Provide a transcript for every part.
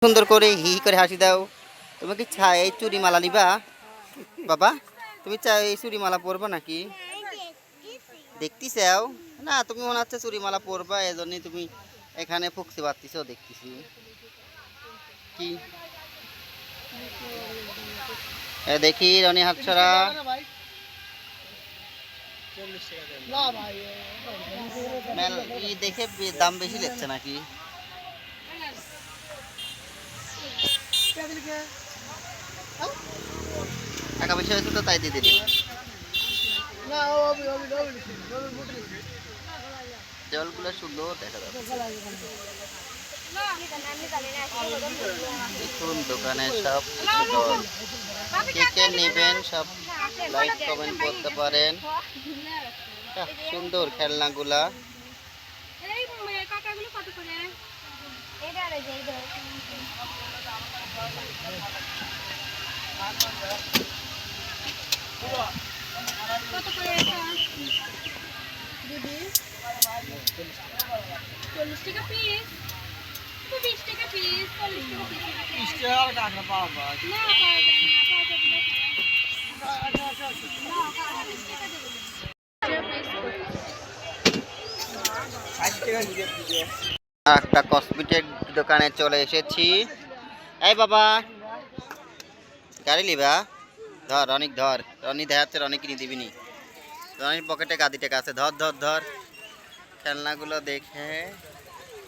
সুন্দর করে হি করে হাসি দাও। তুমি কি এই চুরি মালা নিবা বাবা? তুমি এই চুরি মালা পরবা নাকি? দেখতে চাও না? তুমি মনে হচ্ছে চুরি মালা পরবা, এজন্যই তুমি এখানে ফুকতে পারতেছো দেখতেছি। কি দেখি রনি হাতছাড়া দেখে দাম বেশি লেগছে নাকি? টাকা পয়সা হয়েছে তো তাই দিয়ে দিলি। জলগুলো সুন্দর দেখা যাচ্ছে। দেখুন দোকানে সব কিছু জল। কে কে নেবেন সব লাইক কমেন্ট করতে পারেন। সুন্দর খেলনাগুলা। কত করে এটা দিদি? 40 টাকা পিস, 20 টাকা পিস, 40 টাকা পিস। 20 টাকা টাকা পাওয়া যায় না, পাওয়া যায় না, পাওয়া যাবে না। একটা কসমেটিক দোকানে চলে এসেছি। এই বাবা গাড়ি লিবা? ধর অনেক ধর, রনি দেখাচ্ছে রনি কিনে দিবিনি। রনির পকেটে গাদি টেকা আছে, ধর ধর ধর। খেলনাগুলো দেখে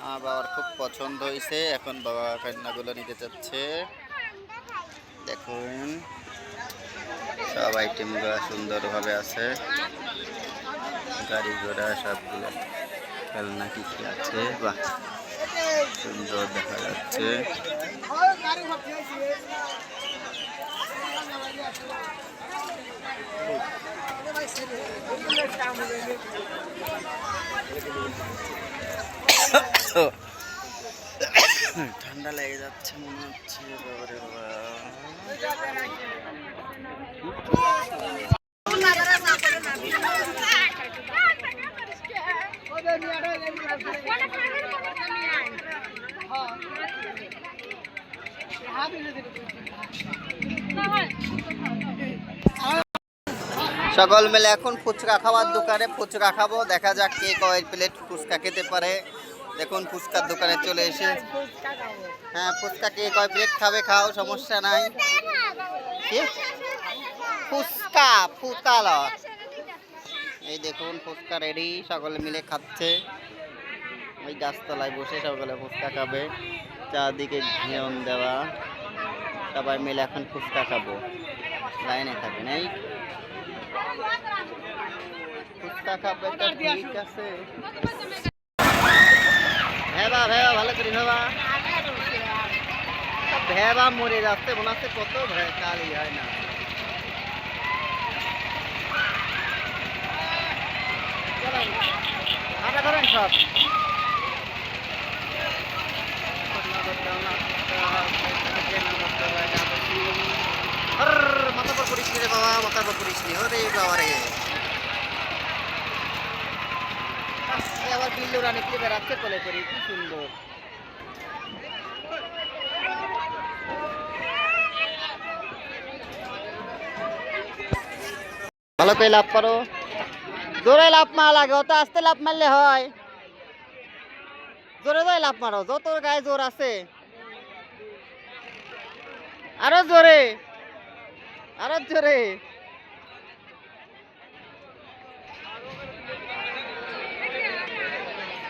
আমার বাবার খুব পছন্দ হয়েছে, এখন বাবা খেলনাগুলো নিতে চাচ্ছে। দেখুন সব আইটেমগুলো সুন্দরভাবে আছে, গাড়ি ঘোড়া সবগুলো খেলনা কি কি আছে, বাহ সুন্দর দেখা যাচ্ছে। ঠান্ডা লেগে যাচ্ছে মনে হচ্ছে, বাবারে বাবা। সকল মিলে এখন ফুচকা খাওয়ার দোকানে ফুচকা খাবো, দেখা যাক কে কয় প্লেট ফুচকা খেতে পারে। দেখুন ফুচকার দোকানে চলে এসে, হ্যাঁ ফুচকা কে কয় প্লেট খাবে খাও, সমস্যা নাই। কি ফুচকা ফুচকা এই দেখুন ফুচকা রেডি, সকলে মিলে খাচ্ছে। ওই গাছতলায় বসে সকলে ফুচকা খাবে, চারদিকে ঘিয়ন দেওয়া, সবাই মিলে এখন ফুচকা খাবো। লাইনে থাকেন, এই ফুচকা খাবে তো ঠিক আছে। ভেবা ভেবা ভালো করি ভেবা, ভেবা মরে যাচ্ছে মনে হচ্ছে, কত কালি হয় না। হাঁটা ধরেন সব মাথার পর পড়িস রে বাবা, মাথার পর পড়িস নি রে বাবা রে। আবার বিল্লুর অনেক বেড়াচ্ছে কোলে করে, কি সুন্দর। ভালো করে লাভ পারো, জোরে লাভ মারা লাগে, অত আস্তে লাভ মারলে হয়? জোরে জোরে লাভ মারো, যত গায়ে জোর আছে আরো জোরে, আরো জোরে।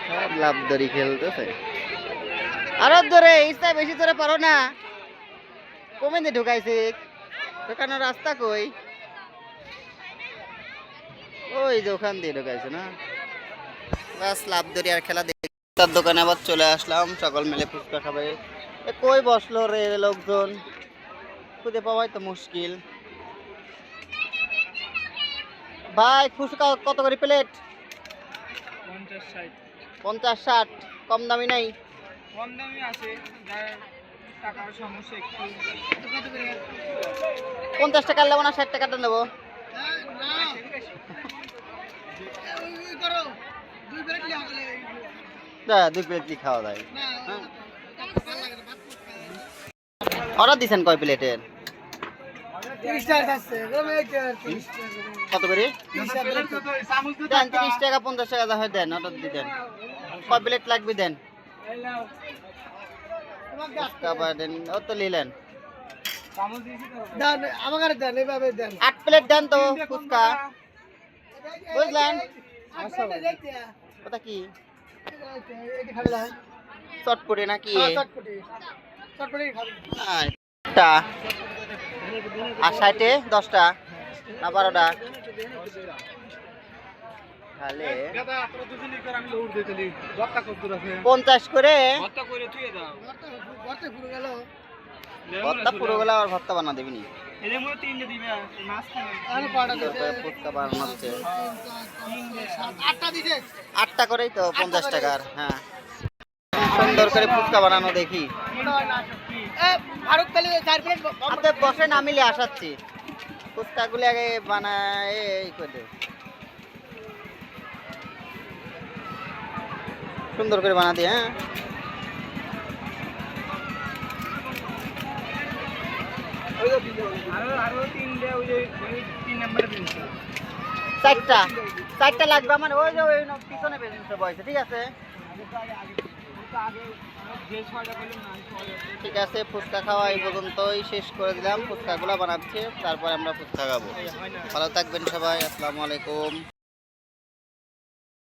সব লাভ দড়ি খেলতেছে, আরো জোরে, ইচ্ছা বেশি জোরে পারো না। কমে দিয়ে ঢুকাইছে, ঢুকানোর রাস্তা কই? ওই যে ওখান দিয়ে ঢুকাইছে না, বাস লাভ দড়ি আর খেলা দেখি। তার দোকানে আবার চলে আসলাম, সকল মিলে ফুচকা খাবে। কই বসলো রে লোকজন, খুঁজে পাওয়াই তো মুশকিল। ভাই ফুচকা কত করে প্লেট? 50-60। কম দামি নাই? কম দামি আছে, টাকার সমস্যা একটু। 50 টাকা নেবো না 60 টাকাটা নেবো? দুই প্লেট কি খাওয়া যায়? অর্ডার দিছেন কয় প্লেটের? কত করে দেন? 30 টাকা 50 টাকা যা হয় দেন, অর্ডার দিয়ে দেন। কয় প্লেট লাগবে দেন? ফুচকা বা দেন, ও তো নিলেন। 8 প্লেট দেন তো ফুচকা, বুঝলেন? ওটা কি চটপটি নাকি? আচ্ছা। আর 60-এ 10টা না 12টা? তাহলে 50 করে। ভর্তা পুরো গেলে আর ভর্তা বানা দেবিনি। ফুচকা বানানো হচ্ছে 8টা করেই তো 50 টাকার। হ্যাঁ, সুন্দর করে ফুচকা বানানো দেখি। আপনি বসেন, আমি নিয়ে আসাচ্ছি। ফুচকাগুলি আগে বানায় এই করে দে, সুন্দর করে বানা দিয়ে। হ্যাঁ, চারটা লাগবে আমার। ওই যে ওই পিছনে বেজেন্সে বয়সে। ঠিক আছে, ঠিক আছে। ফুচকা খাওয়া এই পর্যন্তই শেষ করে দিলাম। ফুচকাগুলো বানাচ্ছি, তারপর আমরা ফুচকা খাবো। ভালো থাকবেন সবাই। আসসালামু আলাইকুম।